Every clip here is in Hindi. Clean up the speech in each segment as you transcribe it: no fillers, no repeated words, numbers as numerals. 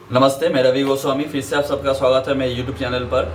नमस्ते, मैं रवि गोस्वामी। फिर से आप सबका स्वागत है मेरे यूट्यूब चैनल पर।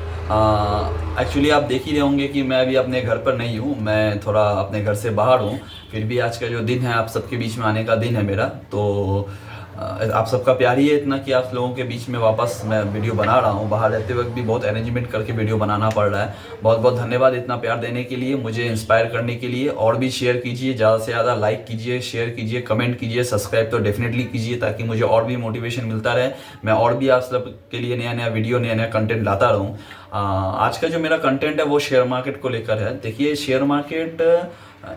एक्चुअली आप देख ही रहे होंगे कि मैं अभी अपने घर पर नहीं हूँ, मैं थोड़ा अपने घर से बाहर हूँ। फिर भी आज का जो दिन है आप सबके बीच में आने का दिन है मेरा। तो आप सबका प्यार ही है इतना कि आप लोगों के बीच में वापस मैं वीडियो बना रहा हूँ। बाहर रहते वक्त भी बहुत अरेंजमेंट करके वीडियो बनाना पड़ रहा है। बहुत बहुत धन्यवाद इतना प्यार देने के लिए, मुझे इंस्पायर करने के लिए। और भी शेयर कीजिए, ज़्यादा से ज़्यादा लाइक कीजिए, शेयर कीजिए, कमेंट कीजिए, सब्सक्राइब तो डेफिनेटली कीजिए ताकि मुझे और भी मोटिवेशन मिलता रहे। मैं और भी आप सब के लिए नया नया वीडियो, नया नया कंटेंट लाता रहूँ। आज का जो मेरा कंटेंट है वो शेयर मार्केट को लेकर है। देखिए, शेयर मार्केट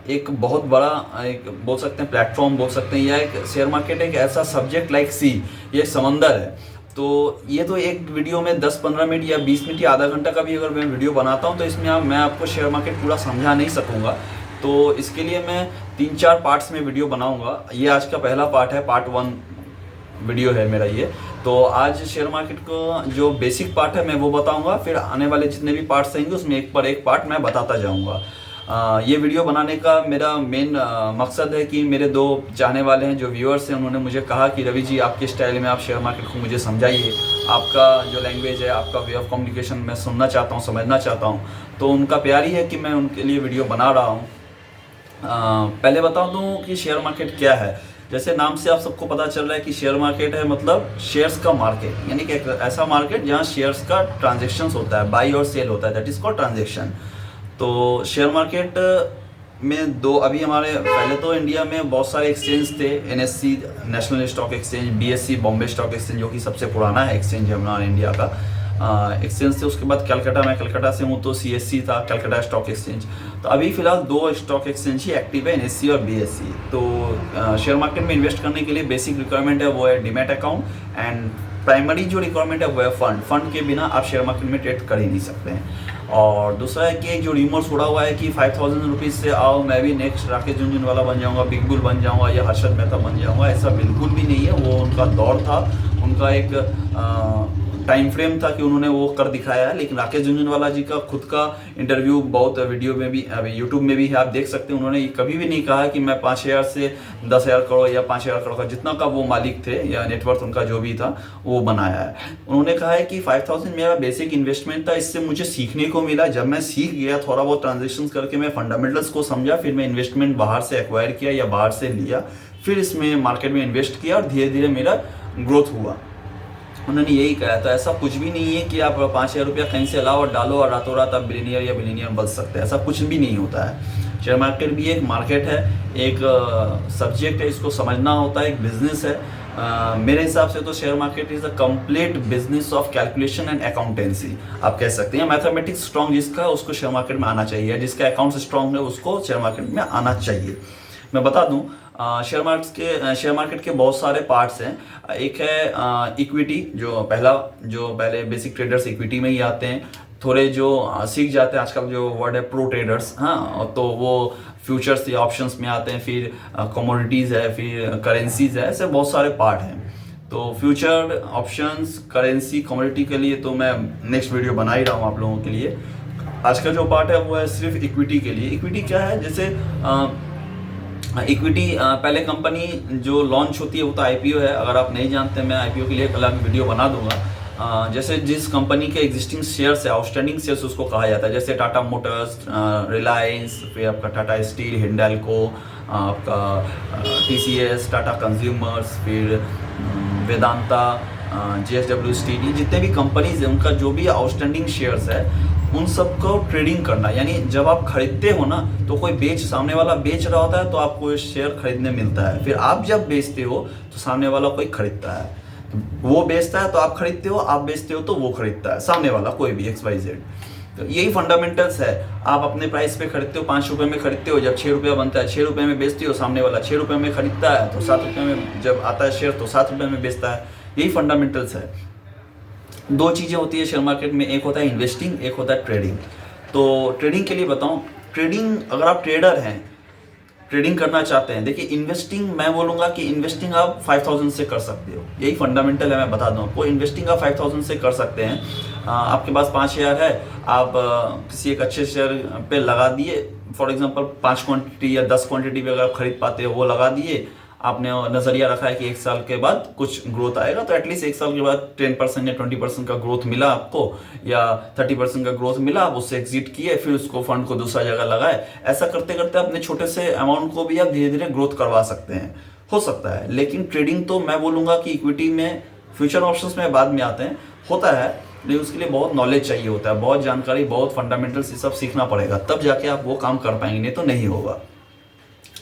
एक बहुत बड़ा, एक बोल सकते हैं प्लेटफॉर्म बोल सकते हैं, या एक शेयर मार्केट एक ऐसा सब्जेक्ट लाइक सी, ये समंदर है। तो ये तो एक वीडियो में 10-15 मिनट या 20 मिनट या आधा घंटा का भी अगर मैं वीडियो बनाता हूँ तो इसमें मैं आपको शेयर मार्केट पूरा समझा नहीं सकूँगा। तो इसके लिए मैं 3-4 पार्ट्स में वीडियो बनाऊँगा। ये आज का पहला पार्ट है, पार्ट 1 वीडियो है मेरा ये। तो आज शेयर मार्केट को जो बेसिक पार्ट है मैं वो बताऊंगा, फिर आने वाले जितने भी पार्ट्स रहेंगे उसमें एक पर एक पार्ट मैं बताता जाऊंगा। ये वीडियो बनाने का मेरा मेन मकसद है कि मेरे 2 चाहने वाले हैं, जो व्यूअर्स हैं, उन्होंने मुझे कहा कि रवि जी आपके स्टाइल में आप शेयर मार्केट को मुझे समझाइए। आपका जो लैंग्वेज है, आपका वे ऑफ कम्युनिकेशन मैं सुनना चाहता हूँ, समझना चाहता हूँ। तो उनका प्यार ही है कि मैं उनके लिए वीडियो बना रहा हूँ। पहले बता दूँ कि शेयर मार्केट क्या है। जैसे नाम से आप सबको पता चल रहा है कि शेयर मार्केट है मतलब शेयर्स का मार्केट, यानी कि एक ऐसा मार्केट जहाँ शेयर्स का ट्रांजेक्शंस होता है, बाई और सेल होता है, दैट इज कॉल्ड ट्रांजेक्शन। तो शेयर मार्केट में दो, अभी हमारे पहले तो इंडिया में बहुत सारे एक्सचेंज थे, NSC national stock exchange, BSc Bombay stock exchange जो कि सबसे पुराना है एक्सचेंज है हमारे इंडिया का एक्सचेंज थे। उसके बाद कलकत्ता, मैं कलकत्ता से हूँ तो सीएससी था, कलकत्ता स्टॉक एक्सचेंज। तो अभी फिलहाल 2 स्टॉक एक्सचेंज ही एक्टिव है, एनएससी और बीएससी। तो शेयर मार्केट में इन्वेस्ट करने के लिए बेसिक रिक्वायरमेंट है वो है डीमैट अकाउंट, एंड प्राइमरी जो रिक्वायरमेंट है वो है फंड के बिना आप शेयर मार्केट में ट्रेड कर ही नहीं सकते हैं। और दूसरा है कि एक जो रिमोर्स उड़ा हुआ है कि 5000 रुपीज़ से आओ मैं भी नेक्स्ट राकेश झुनझुनवाला बन जाऊंगा, बिग बुल बन जाऊंगा या हर्षद मेहता बन जाऊंगा, ऐसा बिल्कुल भी नहीं है। वो उनका दौर था, उनका एक टाइम फ्रेम था कि उन्होंने वो कर दिखाया है। लेकिन राकेश झुनझुनवाला जी का खुद का इंटरव्यू बहुत वीडियो में भी, अभी यूट्यूब में भी है, आप देख सकते हैं। उन्होंने कभी भी नहीं कहा कि मैं 5000 से 10,000 करोड़ या 5000 करोड़ का जितना का वो मालिक थे या नेटवर्थ उनका जो भी था वो बनाया है। उन्होंने कहा है कि 5000 मेरा बेसिक इन्वेस्टमेंट था, इससे मुझे सीखने को मिला। जब मैं सीख गया, थोड़ा बहुत ट्रांजेक्शन करके मैं फंडामेंटल्स को समझा, फिर मैं इन्वेस्टमेंट बाहर से एक्वायर किया या बाहर से लिया, फिर इसमें मार्केट में इन्वेस्ट किया और धीरे धीरे मेरा ग्रोथ हुआ। उन्होंने यही कहा। तो ऐसा कुछ भी नहीं है कि आप 5,000 रुपया कहीं से लाओ और डालो और रातों रात आप बिलियनियर या बिलियनियर बन सकते हैं, ऐसा कुछ भी नहीं होता है। शेयर मार्केट भी एक मार्केट है, एक सब्जेक्ट है, इसको समझना होता है, एक बिजनेस है। मेरे हिसाब से तो share market is a complete business of calculation and accountancy, आप कह सकते हैं। मैथमेटिक्स स्ट्रॉन्ग जिसका है उसको शेयर मार्केट में आना चाहिए, जिसका अकाउंट्स स्ट्रॉन्ग है उसको शेयर मार्केट में आना चाहिए। मैं बता दूं, शेयर मार्केट के बहुत सारे पार्ट्स हैं। एक है इक्विटी, जो पहले बेसिक ट्रेडर्स इक्विटी में ही आते हैं। थोड़े जो सीख जाते हैं, आजकल जो वर्ड है प्रो ट्रेडर्स, हाँ, तो वो फ्यूचर्स या ऑप्शंस में आते हैं। फिर कमोडिटीज़ है, फिर करेंसीज है, ऐसे बहुत सारे पार्ट हैं। तो फ्यूचर, ऑप्शंस, करेंसी, कमोडिटी के लिए तो मैं नेक्स्ट वीडियो बना ही रहा हूँ आप लोगों के लिए। आज का जो पार्ट है वो है सिर्फ इक्विटी के लिए। इक्विटी क्या है? जैसे इक्विटी पहले कंपनी जो लॉन्च होती है वो तो आईपीओ है। अगर आप नहीं जानते, मैं आईपीओ के लिए एक अलग वीडियो बना दूंगा। जैसे जिस कंपनी के एग्जिस्टिंग शेयर्स है, आउटस्टैंडिंग शेयर्स उसको कहा जाता है। जैसे टाटा मोटर्स, रिलायंस, फिर आपका टाटा स्टील, हिंडाल्को, आपका टीसीएस, टाटा कंज्यूमर्स, फिर वेदांता, जेएसडब्ल्यू स्टील, जितने भी कंपनीज हैं उनका जो भी आउटस्टैंडिंग शेयर्स है उन सबको ट्रेडिंग करना। यानी जब आप खरीदते हो ना तो कोई सामने वाला बेच रहा होता है तो आपको शेयर खरीदने मिलता है। फिर आप जब बेचते हो तो सामने वाला कोई खरीदता है। तो वो बेचता है तो आप खरीदते हो, आप बेचते हो तो वो खरीदता है, सामने वाला कोई भी XYZ। तो यही फंडामेंटल्स है। आप अपने प्राइस पे खरीदते हो, 5 रुपये में खरीदते हो, जब 6 रुपया बनता है 6 रुपये में बेचते हो, सामने वाला 6 रुपये में खरीदता है, तो 7 रुपये में जब आता है शेयर तो 7 रुपये में बेचता है। यही फंडामेंटल्स है। 2 चीज़ें होती है शेयर मार्केट में, एक होता है इन्वेस्टिंग, एक होता है ट्रेडिंग। तो ट्रेडिंग के लिए बताऊं, ट्रेडिंग अगर आप ट्रेडर हैं, ट्रेडिंग करना चाहते हैं, देखिए इन्वेस्टिंग मैं बोलूँगा कि इन्वेस्टिंग आप 5000 से कर सकते हो। यही फंडामेंटल है, मैं बता दूं आपको। इन्वेस्टिंग आप 5000 से कर सकते हैं। आपके पास 5000 है, आप किसी एक अच्छे शेयर पे लगा दिए, फॉर एग्जांपल 5 क्वांटिटी या 10 क्वांटिटी भी अगर आप खरीद पाते हो वो लगा दिए, आपने नज़रिया रखा है कि 1 साल के बाद कुछ ग्रोथ आएगा, तो एटलीस्ट 1 साल के बाद 10% या 20% का ग्रोथ मिला आपको, या 30% का ग्रोथ मिला, आप उससे एग्जिट किए, फिर उसको फंड को दूसरा जगह लगाए। ऐसा करते करते अपने छोटे से अमाउंट को भी आप धीरे धीरे ग्रोथ करवा सकते हैं, हो सकता है। लेकिन ट्रेडिंग तो मैं बोलूँगा कि इक्विटी में, फ्यूचर ऑप्शंस में बाद में आते हैं, होता है, लेकिन उसके लिए बहुत नॉलेज चाहिए होता है, बहुत जानकारी, बहुत फंडामेंटल्स, ये सब सीखना पड़ेगा, तब जाके आप वो काम कर पाएंगे, नहीं तो नहीं होगा।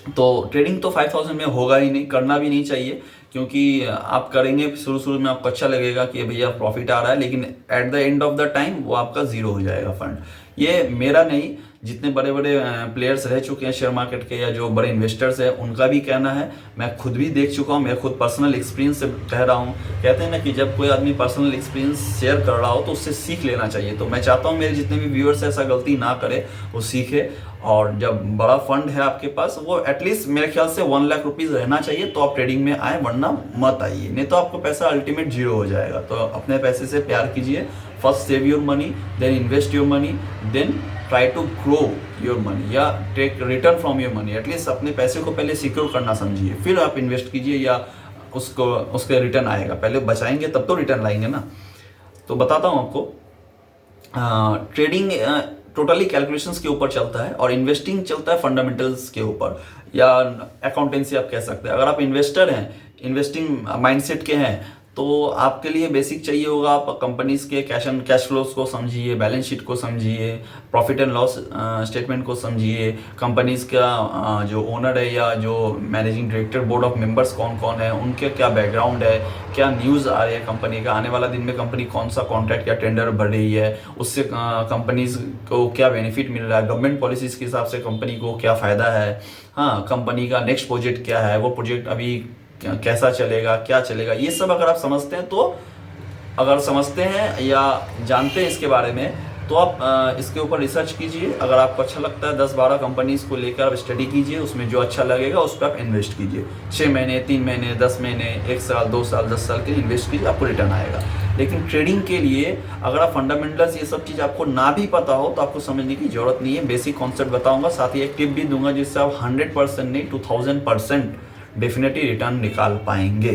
तो ट्रेडिंग तो 5000 में होगा ही नहीं, करना भी नहीं चाहिए, क्योंकि आप करेंगे शुरू शुरू में आपको अच्छा लगेगा कि भैया प्रॉफिट आ रहा है, लेकिन at the end of the time वो आपका जीरो हो जाएगा फंड। ये मेरा नहीं, जितने बड़े बड़े प्लेयर्स रह चुके हैं शेयर मार्केट के, या जो बड़े इन्वेस्टर्स हैं, उनका भी कहना है, मैं खुद भी देख चुका हूँ, मैं खुद पर्सनल एक्सपीरियंस से कह रहा हूँ। कहते हैं ना कि जब कोई आदमी पर्सनल एक्सपीरियंस शेयर कर रहा हो तो उससे सीख लेना चाहिए। तो मैं चाहता हूँ मेरे जितने भी व्यूअर्स ऐसा गलती ना करे, वो सीखे। और जब बड़ा फंड है आपके पास, वो एटलीस्ट मेरे ख्याल से 1 लाख रुपीज़ रहना चाहिए, तो आप ट्रेडिंग में आए, वरना मत आइए, नहीं तो आपको पैसा अल्टीमेट जीरो हो जाएगा। तो अपने पैसे से प्यार कीजिए, first save your money, then invest your money, then try to grow your money, या take return from your money. At least अपने पैसे को पहले सिक्योर करना समझिए, फिर आप इन्वेस्ट कीजिए, या उसके रिटर्न आएगा। पहले बचाएंगे तब तो रिटर्न लाएंगे ना। तो बताता हूँ आपको, ट्रेडिंग टोटली कैलकुलेशंस के ऊपर चलता है, और इन्वेस्टिंग चलता है फंडामेंटल्स के ऊपर, या अकाउंटेंसी आप कह सकते हैं। अगर आप इन्वेस्टर हैं, इन्वेस्टिंग माइंडसेट के हैं, तो आपके लिए बेसिक चाहिए होगा, आप कंपनीज के कैश फ्लोज को समझिए, बैलेंस शीट को समझिए, प्रॉफिट एंड लॉस स्टेटमेंट को समझिए, कंपनीज का जो ओनर है या जो managing director, board of members कौन कौन है, उनके क्या बैकग्राउंड है, क्या न्यूज़ आ रही है कंपनी का, आने वाला दिन में कंपनी कौन सा कॉन्ट्रैक्ट या टेंडर भर रही है, उससे कंपनीज को क्या बेनिफिट मिल रहा है, गवर्नमेंट पॉलिसीज़ के हिसाब से कंपनी को क्या फ़ायदा है, हाँ, कंपनी का नेक्स्ट प्रोजेक्ट क्या है, वो प्रोजेक्ट अभी कैसा चलेगा, क्या चलेगा, ये सब अगर आप समझते हैं, तो अगर समझते हैं या जानते हैं इसके बारे में, तो आप इसके ऊपर रिसर्च कीजिए। अगर आपको अच्छा लगता है, 10-12 कंपनीज को लेकर आप स्टडी कीजिए, उसमें जो अच्छा लगेगा उस पर आप इन्वेस्ट कीजिए। 6 महीने, 3 महीने, 10 महीने, 1 साल, 2 साल, 10 साल के लिए इन्वेस्ट कीजिए, आपको रिटर्न आएगा। लेकिन ट्रेडिंग के लिए अगर आप फंडामेंटल्स ये सब चीज़ आपको ना भी पता हो, तो आपको समझने की जरूरत नहीं है। बेसिक कॉन्सेप्ट बताऊंगा, साथ ही एक टिप भी दूंगा, जिससे आप 100% नहीं 2000% डेफिनेटली रिटर्न निकाल पाएंगे।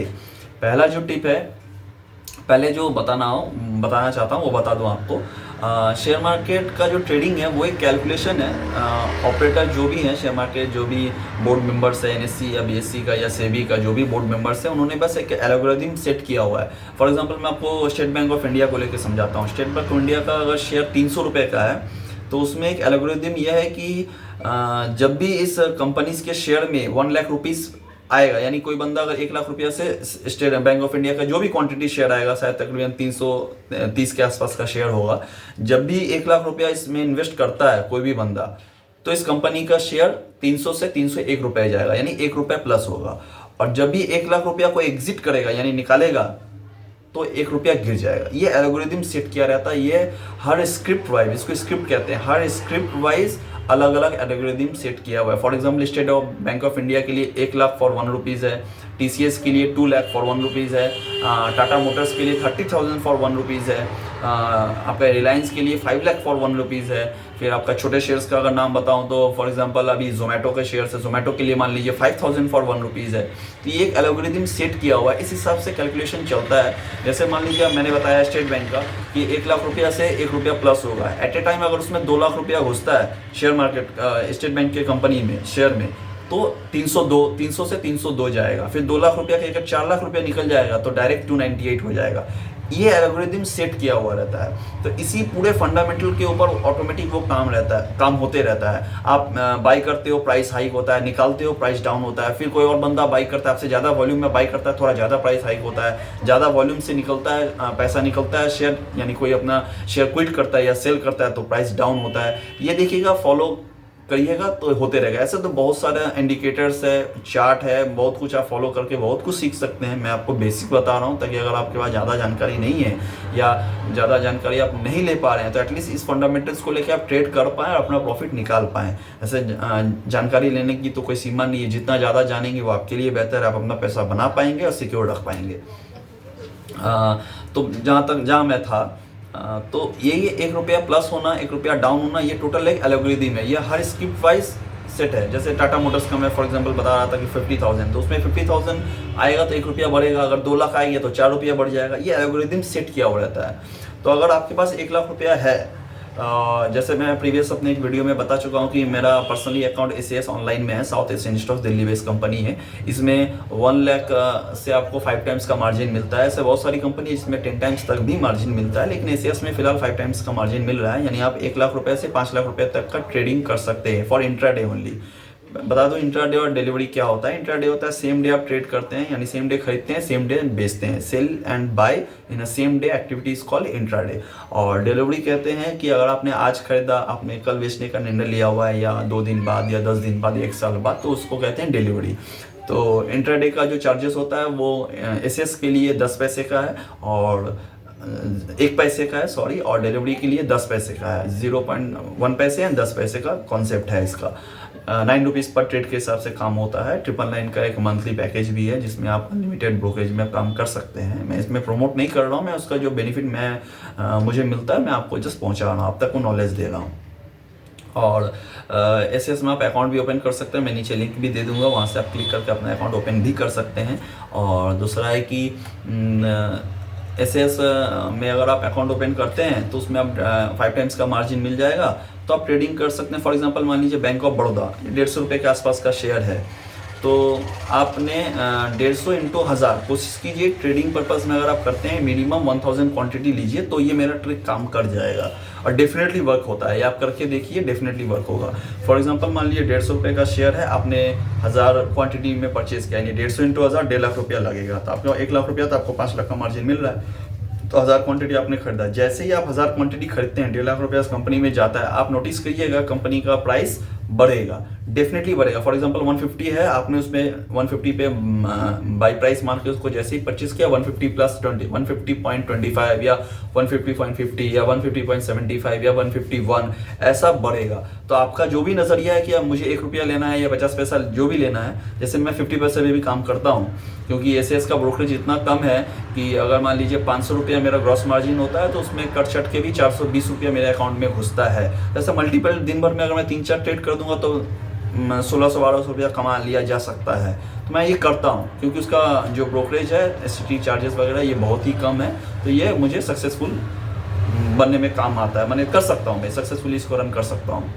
पहला जो टिप है, पहले जो बताना चाहता हूँ वो बता दूँ आपको। शेयर मार्केट का जो ट्रेडिंग है वो एक कैलकुलेशन है। ऑपरेटर जो भी हैं शेयर मार्केट, जो भी बोर्ड मेंबर्स है, NSE या BSE का या सेबी का जो भी बोर्ड मेंबर्स है, उन्होंने बस एक एल्गोरिथम सेट किया हुआ है। फॉर एग्जांपल मैं आपको स्टेट बैंक ऑफ इंडिया को लेकर समझाता हूँ। स्टेट बैंक ऑफ इंडिया का अगर शेयर 300 रुपये का है, तो उसमें एक एल्गोरिथम यह है कि जब भी इस कंपनीज के शेयर में 1 लाख रुपीज़ आएगा, यानी कोई बंदा अगर 1 लाख रुपया से स्टेट बैंक ऑफ इंडिया का जो भी क्वांटिटी शेयर आएगा, शायद तकरीबन 330 के आसपास का शेयर होगा, जब भी 1 लाख रुपया इसमें इन्वेस्ट करता है कोई भी बंदा, तो इस कंपनी का शेयर 300 से 301 रुपये जाएगा, यानी 1 रुपया प्लस होगा। और जब भी 1 लाख रुपया को एग्जिट करेगा, यानी निकालेगा, तो 1 रुपया गिर जाएगा। ये एल्गोरिथम सेट किया रहता है। ये हर स्क्रिप्ट वाइज, इसको स्क्रिप्ट कहते हैं, हर स्क्रिप्ट वाइज अलग अलग एल्गोरिथम सेट किया हुआ है। For example state bank of India के लिए 1 लाख फॉर 1 रुपीज़ है, TCS के लिए 2 लाख फॉर 1 रुपीज़ है, टाटा मोटर्स के लिए 30,000 फॉर 1 रुपीज़ है, आपका रिलायंस के लिए 5 लाख फॉर 1 रुपीज़ है। फिर आपका छोटे शेयर्स का अगर नाम बताऊं, तो फॉर एग्जांपल अभी जोमेटो के शेयर्स है, जोमेटो के लिए मान लीजिए 5000 फॉर 1 रुपीज़ है। तो ये एक एल्गोरिथम सेट किया हुआ है, इस हिसाब से कैलकुलेशन चलता है। जैसे मान लीजिए मैंने बताया स्टेट बैंक का कि 1 लाख रुपया से 1 रुपया प्लस होगा, एट ए टाइम अगर उसमें 2 लाख रुपया घुसता है शेयर मार्केट स्टेट बैंक के कंपनी में शेयर में, तो 300 से 302 जाएगा। फिर 2 लाख रुपया के अगर 4 लाख रुपया निकल जाएगा, तो डायरेक्ट 298 हो जाएगा। ये एल्गोरिथम सेट किया हुआ रहता है। तो इसी पूरे फंडामेंटल के ऊपर ऑटोमेटिक वो काम होते रहता है। आप बाई करते हो, प्राइस हाइक होता है, निकालते हो, प्राइस डाउन होता है। फिर कोई और बंदा बाई करता है, आपसे ज़्यादा वॉल्यूम में बाई करता है, थोड़ा ज़्यादा प्राइस हाइक होता है। ज़्यादा वॉल्यूम से निकलता है पैसा, निकलता है शेयर, यानी कोई अपना शेयर क्विट करता है या सेल करता है, तो प्राइस डाउन होता है। ये देखिएगा, फॉलो करिएगा तो होते रहेगा। ऐसे तो बहुत सारे इंडिकेटर्स है, चार्ट है, बहुत कुछ आप फॉलो करके बहुत कुछ सीख सकते हैं। मैं आपको बेसिक बता रहा हूँ, ताकि अगर आपके पास ज़्यादा जानकारी नहीं है या ज़्यादा जानकारी आप नहीं ले पा रहे हैं, तो एटलीस्ट इस फंडामेंटल्स को लेकर आप ट्रेड कर पाएँ और अपना प्रॉफिट निकाल पाएँ। ऐसे जानकारी लेने की तो कोई सीमा नहीं है, जितना ज़्यादा जानेंगे वो आपके लिए बेहतर है। आप अपना पैसा बना पाएंगे और सिक्योर रख पाएंगे। तो जहाँ मैं था, तो ये 1 रुपया प्लस होना, 1 रुपया डाउन होना, ये टोटल एक एल्गोरिथम है। ये हर स्क्रिप्ट वाइज सेट है। जैसे टाटा मोटर्स का मैं फॉर एग्जांपल बता रहा था कि 50,000, तो उसमें 50,000 आएगा तो 1 रुपया बढ़ेगा, अगर 2 लाख आएगी तो 4 रुपया बढ़ जाएगा। ये एल्गोरिदम सेट किया हुआ रहता है। तो अगर आपके पास 1 लाख रुपया है, जैसे मैं प्रीवियस अपने एक वीडियो में बता चुका हूँ कि मेरा पर्सनली अकाउंट SAS ऑनलाइन में है, south Asian stocks Delhi based company है। इसमें 1 लाख से आपको 5 टाइम्स का मार्जिन मिलता है। ऐसे बहुत सारी कंपनी इसमें 10 टाइम्स तक भी मार्जिन मिलता है, लेकिन SAS में फिलहाल 5 टाइम्स का मार्जिन मिल रहा है। यानी आप 1 लाख रुपए से 5 लाख रुपए तक का ट्रेडिंग कर सकते हैं फॉर इंट्राडे ओनली। बता दो इंट्राडे और डिलीवरी क्या होता है। इंट्राडे होता है सेम डे आप ट्रेड करते हैं, यानी सेम डे खरीदते हैं, सेम डे बेचते हैं। Sell and buy in a same day activities call intraday. और डिलीवरी कहते हैं कि अगर आपने आज खरीदा, आपने कल बेचने का निर्णय लिया हुआ है, या 2 दिन बाद या 10 दिन बाद या 1 साल बाद, तो उसको कहते हैं डिलीवरी। तो इंट्राडे का जो चार्जेस होता है वो SS के लिए 10 पैसे का है और 1 पैसे का है, सॉरी, और डिलीवरी के लिए 10 पैसे का है। 0.1 पैसे एंड 10 पैसे का कॉन्सेप्ट है इसका। 9 रुपीज़ पर ट्रेड के हिसाब से काम होता है। 999 का एक मंथली पैकेज भी है जिसमें आप अनलिमिटेड ब्रोकरेज में काम कर सकते हैं। मैं इसमें प्रमोट नहीं कर रहा हूँ, मैं उसका जो बेनिफिट मुझे मिलता है मैं आपको जस्ट पहुँचा रहा हूँ, आप तक को नॉलेज दे रहा हूँ। और SS में आप अकाउंट भी ओपन कर सकते हैं, मैं नीचे लिंक भी दे दूंगा, वहाँ से आप क्लिक करके अपना अकाउंट ओपन भी कर सकते हैं। और दूसरा है कि SS में अगर आप अकाउंट ओपन करते हैं तो उसमें आप 5 टाइम्स का मार्जिन मिल जाएगा, तो आप ट्रेडिंग कर सकते हैं। फॉर एग्जांपल मान लीजिए बैंक ऑफ बड़ौदा 150 रुपये के आसपास का शेयर है, तो आपने 150 इंटू 1000 कोशिश कीजिए ट्रेडिंग पर्पस में अगर आप करते हैं, मिनिमम 1000 क्वांटिटी लीजिए, तो ये मेरा ट्रिक काम कर जाएगा और डेफिनेटली वर्क होता है। ये आप करके देखिए, डेफिनेटली वर्क होगा। फॉर एग्जांपल मान लीजिए 150 रुपये का शेयर है, आपने 1000 क्वांटिटी में परचेज किया, यानी 150 इंटू 1000 1.5 लाख रुपया लगेगा, तो आपको 1 लाख रुपया, तो आपको 5 लाख का मार्जिन मिल रहा है। तो 1000 क्वांटिटी आपने खरीदा, जैसे ही आप 1000 क्वांटिटी खरीदते हैं 1.5 लाख रुपया कंपनी में जाता है, आप नोटिस करिएगा कंपनी का प्राइस बढ़ेगा, डेफिनेटली बढ़ेगा। फॉर एग्जांपल 150 है, आपने उसमें 150 पे बाई प्राइस मान के उसको जैसे ही परचेज किया, 150 प्लस 20 150.25 या 150.50 या 150.75 या 151 ऐसा बढ़ेगा। तो आपका जो भी नजरिया है कि अब मुझे 1 रुपया लेना है या 50 पैसा जो भी लेना है, जैसे मैं 50 पैसे में भी काम करता हूँ, क्योंकि SS का ब्रोकरेज इतना कम है कि अगर मान लीजिए 500 रुपया मेरा ग्रॉस मार्जिन होता है, तो उसमें कट छट के भी 420 रुपया मेरे अकाउंट में घुसता है। जैसे मल्टीपल दिन भर में अगर मैं 3-4 ट्रेड कर दूंगा तो 1600-1200 रुपया कमा लिया जा सकता है। तो मैं ये करता हूँ क्योंकि उसका जो ब्रोकरेज है, STT चार्जेस वगैरह ये बहुत ही कम है, तो ये मुझे सक्सेसफुल बनने में काम आता है। मैंने कर सकता हूँ, मैं सक्सेसफुली इसको रन कर सकता हूँ।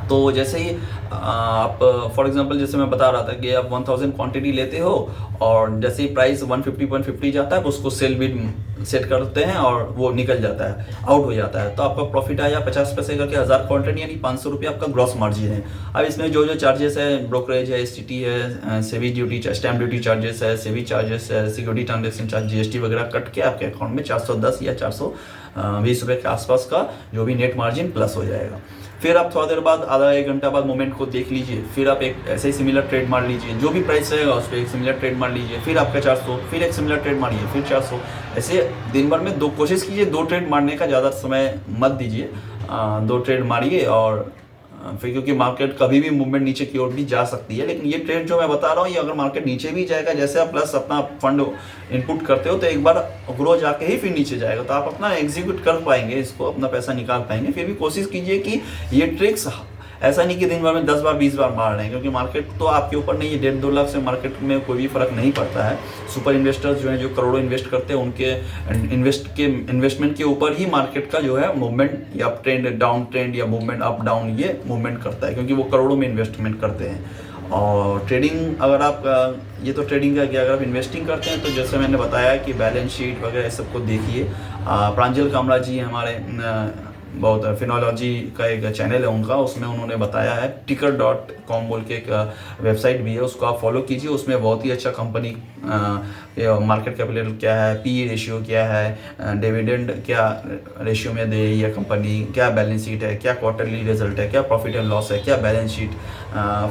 तो जैसे ही आप फॉर एग्जांपल जैसे मैं बता रहा था कि आप 1000 क्वांटिटी लेते हो और जैसे ही प्राइस 150.50 जाता है तो उसको सेल बिड सेट करते हैं और वो निकल जाता है, आउट हो जाता है, तो आपका प्रॉफिट आया 50 पैसे करके 1000 क्वांटिटी, यानी 500 रुपये आपका ग्रॉस मार्जिन है। अब इसमें जो जो चार्जेस है, ब्रोकरेज है, STT है, सेवी ड्यूटी, स्टैम्प ड्यूटी चार्जेस है, सेवी चार्जेस है, सिक्योरिटी ट्रांजेक्शन चार्ज, GST वगैरह कट के आपके अकाउंट में 410 या 420 रुपये के आसपास का जो भी नेट मार्जिन प्लस हो जाएगा। फिर आप थोड़ा देर बाद, आधा 1 घंटा बाद मोमेंट को देख लीजिए, फिर आप एक ऐसे ही सिमिलर ट्रेड मार लीजिए, जो भी प्राइस रहेगा उस पर एक सिमिलर ट्रेड मार लीजिए, फिर आपका 400, फिर एक सिमिलर ट्रेड मारिए, फिर 400। ऐसे दिन भर में 2 कोशिश कीजिए, 2 ट्रेड मारने का ज़्यादा समय मत दीजिए, 2 ट्रेड मारिए। और फिर क्योंकि मार्केट कभी भी मूवमेंट नीचे की ओर भी जा सकती है, लेकिन ये ट्रेड जो मैं बता रहा हूँ, ये अगर मार्केट नीचे भी जाएगा, जैसे आप प्लस अपना फंड इनपुट करते हो तो एक बार ग्रो जाके ही फिर नीचे जाएगा, तो आप अपना एग्जीक्यूट कर पाएंगे, इसको अपना पैसा निकाल पाएंगे। फिर भी कोशिश कीजिए कि ये ट्रिक्स, ऐसा नहीं कि दिन भर में 10 बार 20 बार मार रहे हैं, क्योंकि मार्केट तो आपके ऊपर नहीं है। 1.5-2 लाख से मार्केट में कोई भी फर्क नहीं पड़ता है। सुपर इन्वेस्टर्स जो हैं, जो करोड़ों इन्वेस्ट करते हैं, उनके इन्वेस्टमेंट के ऊपर ही मार्केट का जो है मूवमेंट या ट्रेंड, डाउन ट्रेंड या मूवमेंट अप डाउन, ये मूवमेंट करता है, क्योंकि वो करोड़ों में इन्वेस्टमेंट करते हैं। और ट्रेडिंग अगर आप, ये तो ट्रेडिंग का गया, अगर आप इन्वेस्टिंग करते हैं तो जैसे मैंने बताया कि बैलेंस शीट वगैरह सबको देखिए। प्रांजल कामरा जी हमारे बहुत फिनोलॉजी का एक चैनल है उनका, उसमें उन्होंने बताया है, ticker.com बोल के एक वेबसाइट भी है, उसको आप फॉलो कीजिए। उसमें बहुत ही अच्छा कंपनी, मार्केट कैपिटल क्या है, PE रेशियो क्या है, डिविडेंड क्या रेशियो में दे ये कंपनी, क्या बैलेंस शीट है, क्या क्वार्टरली रिजल्ट है, क्या प्रॉफिट एंड लॉस है, क्या बैलेंस शीट,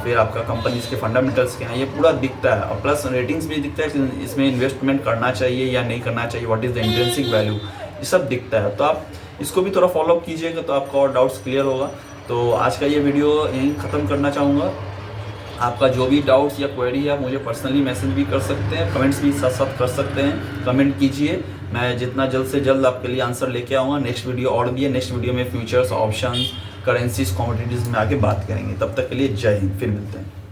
फिर आपका कंपनीज के फंडामेंटल्स क्या हैं, ये पूरा दिखता है। और प्लस रेटिंग्स भी दिखता है कि इसमें इन्वेस्टमेंट करना चाहिए या नहीं करना चाहिए, what is the intrinsic value, ये सब दिखता है। तो आप इसको भी थोड़ा फॉलो अप कीजिएगा तो आपका और डाउट्स क्लियर होगा। तो आज का ये वीडियो यहीं ख़त्म करना चाहूँगा। आपका जो भी डाउट्स या क्वेरी है, आप मुझे पर्सनली मैसेज भी कर सकते हैं, कमेंट्स भी साथ साथ कर सकते हैं, कमेंट कीजिए, मैं जितना जल्द से जल्द आपके लिए आंसर लेके आऊँगा। नेक्स्ट वीडियो और भी है, नेक्स्ट वीडियो में फ्यूचर्स, ऑप्शंस, करेंसीज कमोडिटीज़ में आके बात करेंगे। तब तक के लिए जय हिंद, फिर मिलते हैं।